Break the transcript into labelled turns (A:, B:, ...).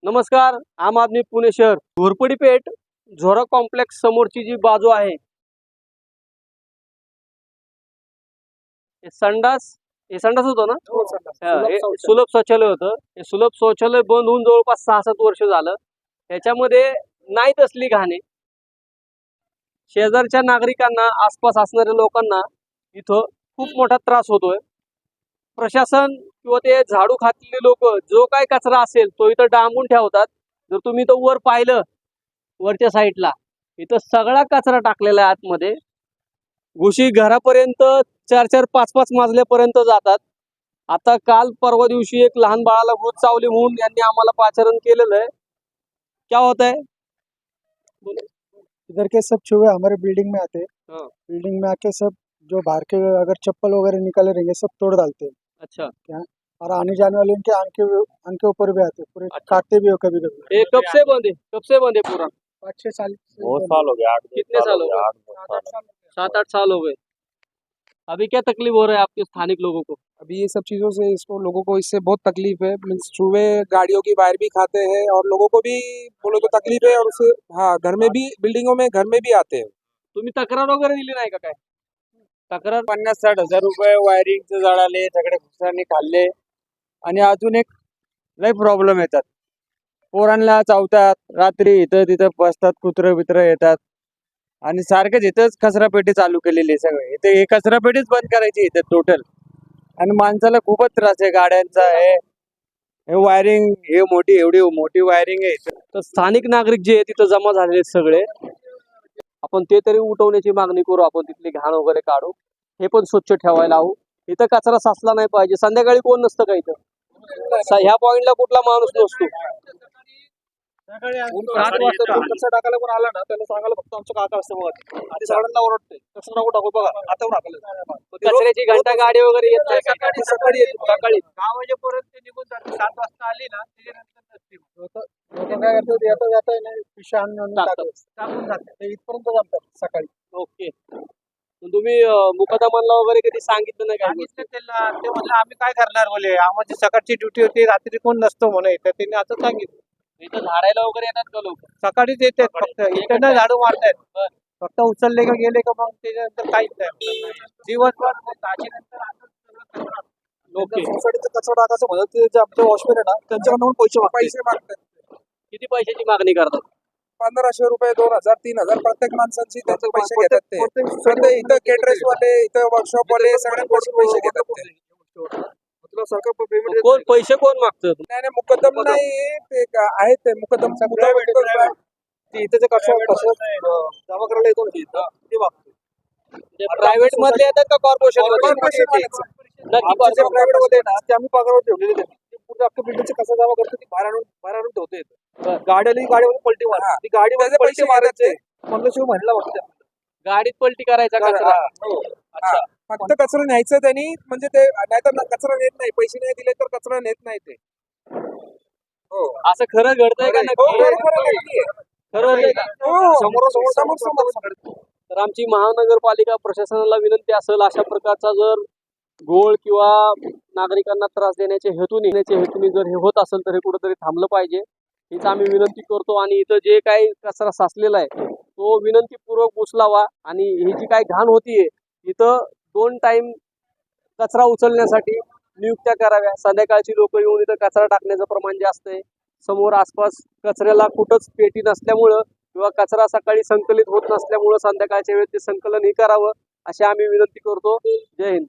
A: नमस्कार. आम आदमी पुणे शहर घोरपडी पेठ झोरा कॉम्प्लेक्स समोरची जी बाजू आहे, हे संडास होतं ना. हे सुलभ शौचालय होतं. हे सुलभ शौचालय बंद होऊन जवळपास 6-7 वर्ष झालं. त्याच्यामध्ये नाही तसली घाणे शेजारच्या नागरिकांना, आसपास असणाऱ्या लोकांना इथं खूप मोठा त्रास होतोय. प्रशासन किंवा ते झाडू खातलेले लोक जो काय कचरा असेल तो इथं डांबून ठेवतात. जर तुम्ही तो वर पाहिलं, वरच्या साईडला इथं सगळा कचरा टाकलेला आहे आतमध्ये. घुशी घरापर्यंत 4-4, 5-5 मजल्यापर्यंत जातात. आता काल परवा दिवशी एक लहान बाळाला भूत चावली म्हणून यांनी आम्हाला पाचारण केलेलं आहे. क्या होता है?
B: इधर के सब चूहे हमारे बिल्डिंग में आते हैं।
A: हाँ।
B: बिल्डिंग में आके सब जो बाहर के अगर चप्पल वगैरह निकाले रहेंगे सब तोड़ डालते हैं।
A: अच्छा,
B: और आने जाने वाले इनके आन के ऊपर भी आते हैं, पूरे
A: अच्छा।
B: काटते भी हो कभी कभी।
A: ये कब से बंद है? कब से बंद है पूरा?
B: 5-6 साल
C: बहुत साल हो गया, 8
A: कितने साल हो गए? 7-8 साल हो गए. अभी क्या तकलीफ हो रहा है आपके स्थानिक लोगों को?
D: अभी ये सब चीज़ों से इसको लोगों को इससे बहुत तकलीफ है। मीन्स चूहे गाड़ियों की वायर भी खाते हैं और लोगों को भी बोलो तो तकलीफ है। और उससे हाँ, घर में भी, बिल्डिंगों में घर में भी आते हैं।
A: तुम्ही तक्रार वगैरे दिली नाही का काय? तक्रार
C: 50-60 हजार रुपये वायरिंगचे जळाले, सगळे घुसांनी खाल्ले आणि अजून एक लय प्रॉब्लेम येतात. पोरांना चावतात, रात्री इथं तिथं बसतात, कुत्रं बित्र येतात आणि सारखेच इथंच कचरापेटी चालू केलेली आहे. सगळे इथे हे कचरापेटीच बंद करायची इथे टोटल. आणि माणसाला खूपच त्रास आहे गाड्यांचा. हे वायरिंग, हे एवढी मोठी वायरिंग आहे इथं.
A: तर स्थानिक नागरिक जे तिथं जमा झालेले आहेत सगळे, आपण ते तरी उठवण्याची मागणी करू. आपण तिथली घाण वगैरे काढू, हे पण स्वच्छ ठेवायला हवं. इथं कचरा साचला नाही पाहिजे. संध्याकाळी कोण नसतं का इथं? ह्या पॉइंटला कुठला माणूस नसतो.
D: 7 वाजता कचरा टाकायला पण आला ना, त्याला सांगायला फक्त आमचं काका असतं बघा. आधी सगळ्यांना ओरडते, कचरा नको टाकू बघा, आता टाकलं.
A: कचऱ्याची घंटा गाडी वगैरे येत नाही का?
D: सकाळी येते.
A: सकाळी
D: 6 वाजेपर्यंत निघून जाते. 7 वाजता आली ना, त्याच्यानंतर नसते. लोकं काय करतात, येता आहे ना, पिशव्या आणून टाकून जाते. ते इथपर्यंत जमतात सकाळी.
A: ओके. तुम्ही मुकादमाला वगैरे कधी सांगितलं नाही का?
D: सांगितलं त्याला, ते म्हणलं आम्ही काय करणार बोले, आम्हाला सकाळची ड्युटी होती, रात्री कोण नसतो म्हणे. तर त्यांनी असं सांगितलं.
A: इथं झाडायला वगैरे येतात का लोक?
D: सकाळीच येतात फक्त, इकडनं झाडू मारतात. फक्त उचलले का गेले का मग त्याच्यानंतर काहीच नाही. दिवसभर ताजीनंतर
A: ओके.
D: सोसायटीचा कचरा टाकायचं म्हणत ते जे आमचे वॉचमॅन आहे ना, त्यांच्याकडून पैसे मागतात.
A: किती पैशाची मागणी करतात?
D: 1500 रुपये, 2000, 3000 प्रत्येक माणसांची त्यांचे पैसे घेतात ते. प्रत्येक इथं केटरेस वाले, इथं वर्कशॉप वाले सगळ्यांकडून पैसे घेतात ते.
A: कोण पैसे कोण मागतं?
D: नाही मुकदम नाही, ते आहेत ते मुकदम. इथे जे कचरा जमा करायला येतो ना तिथं, ते वागतो.
A: प्रायव्हेट मधले येतात का कॉर्पोरेशन मध्ये?
D: आमचे प्रायव्हेट मध्ये ना, ते आम्ही पगारावर ठेवलेले त्यांनी. ते पूर्ण अख्खं बिल्डिंगचे कचरा जमा करतो, ती बाहेर आणून ठेवते. गाडीवर पलटी मारा, ती गाडीवर पैसे मारायचे. 1500 म्हणला बघते.
A: गाडीत पलटी करायचा कचरा.
D: अच्छा, फक्त कचरा न्यायचं त्यांनी, म्हणजे ते नाहीतर कचरा नेत नाही. पैसे नाही दिले तर कचरा नेत नाही ते. हो,
A: असं खरं घडतंय का? नक्की खरं
D: समोर.
A: तर आमची महानगरपालिका प्रशासनाला विनंती असेल, अशा प्रकारचा जर घोळ किंवा नागरिकांना त्रास देण्याच्या हेतूने जर हे होत असेल तर हे कुठेतरी थांबलं पाहिजे, हीच आम्ही विनंती करतो. आणि इथं जे काही कचरा साचलेला आहे तो विनंतीपूर्वक उचलावा. आणि ही जी काही घाण होतीये, इथं 2 टाइम कचरा उचलण्यासाठी नियुक्त्या कराव्या. संध्याकाळची लोक येऊन इथं कचरा टाकण्याचं प्रमाण जास्त आहे. समोर आसपास कचऱ्याला कुठंच पेटी नसल्यामुळं किंवा कचरा सकाळी संकलित होत नसल्यामुळं संध्याकाळच्या वेळेत ते संकलन ही करावं, अशी आम्ही विनंती करतो. जय हिंद.